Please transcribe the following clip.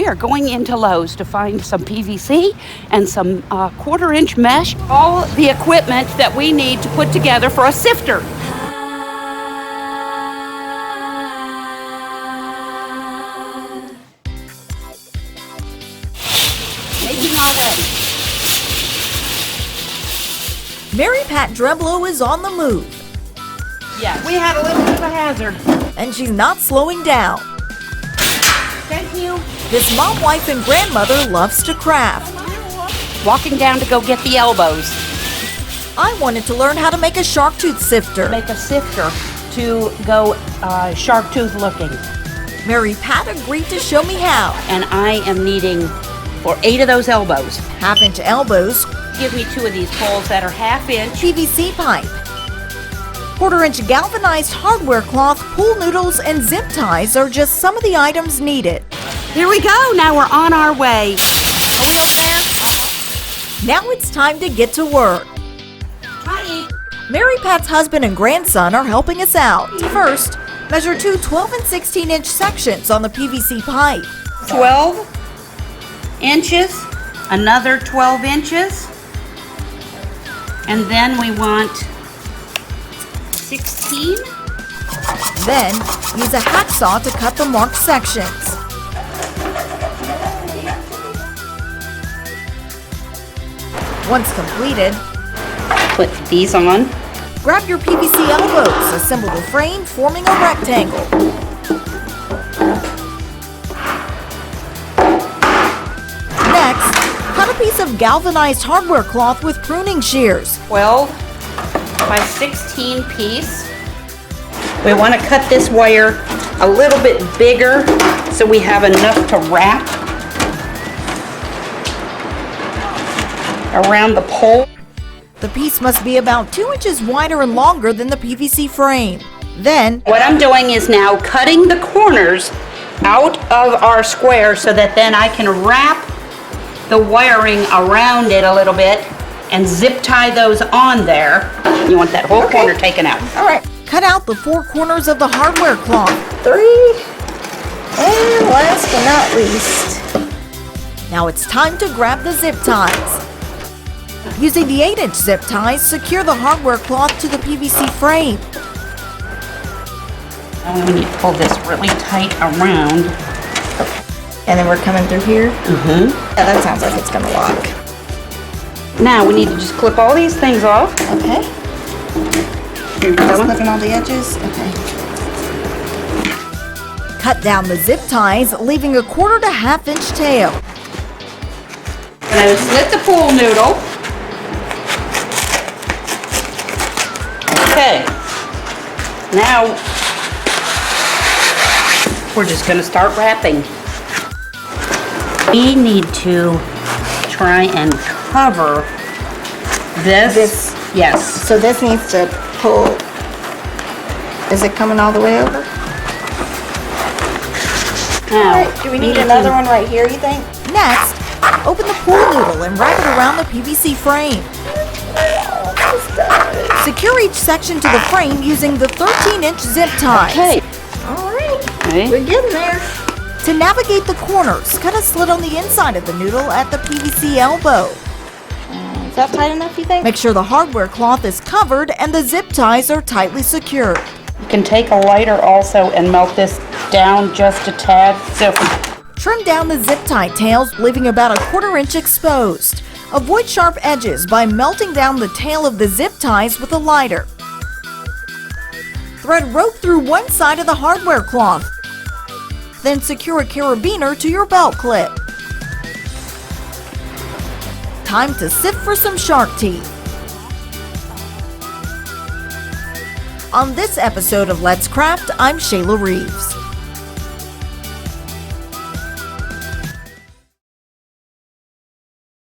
are going into Lowe's to find some PVC and some 1/4-inch mesh, all the equipment that we need to put together for a sifter. Making our way. Mary Pat Dreblow is on the move. Yeah, we had a little bit of a hazard. And she's not slowing down. Thank you. This mom, wife, and grandmother loves to craft. Walking down to go get the elbows. I wanted to learn how to make a shark tooth sifter. Make a sifter to go shark tooth looking. Mary Pat agreed to show me how. And I am needing for 8 of those elbows. 1/2-inch elbows, Give me 2 of these poles that are 1/2-inch. PVC pipe, 1/4-inch galvanized hardware cloth, pool noodles, and zip ties are just some of the items needed. Here we go. Now we're on our way. Are we over there? Now it's time to get to work. Hi. Mary Pat's husband and grandson are helping us out. First, measure 2 12 and 16-inch sections on the PVC pipe. 12 inches, another 12 inches, and then we want 16. Then, use a hacksaw to cut the marked sections. Once completed, Put these on. grab your PVC elbows, assemble the frame, forming a rectangle. Next, cut a piece of galvanized hardware cloth with pruning shears. 12 by 16 piece. We want to cut this wire a little bit bigger so we have enough to wrap around the pole. The piece must be about 2 inches wider and longer than the PVC frame. Then, What I'm doing is now cutting the corners out of our square so that then I can wrap the wiring around it a little bit and zip tie those on there. You want that whole corner taken out. all right, cut out the 4 corners of the hardware cloth. 3, and last but not least. Now it's time to grab the zip ties. Using the 8-inch zip ties, secure the hardware cloth to the PVC frame. And we need to pull this really tight around. And then we're coming through here. Mm-hmm. Yeah, that sounds like it's gonna lock. Now we need to just clip all these things off. Okay. Just clipping all the edges. Okay. Cut down the zip ties, leaving a 1/4 to 1/2-inch tail. And slit the pool noodle. Okay. Now we're just going to start wrapping. We need to try and cover this. Yes. So this needs to pull. Is it coming all the way over? Now, Do we need another one right here, you think? Next, open the pool noodle and wrap it around the PVC frame. Secure each section to the frame using the 13-inch zip ties. Okay. All right. Okay. We're getting there. To navigate the corners, cut a slit on the inside of the noodle at the PVC elbow. Is that tight enough, you think? Make sure the hardware cloth is covered and the zip ties are tightly secured. You can take a lighter also and melt this down just a tad. So Trim down the zip tie tails, leaving about a 1/4 inch exposed. Avoid sharp edges by melting down the tail of the zip ties with a lighter. Thread rope through one side of the hardware cloth. Then secure a carabiner to your belt clip. Time to sift for some shark teeth. On this episode of Let's Craft, I'm Shayla Reeves.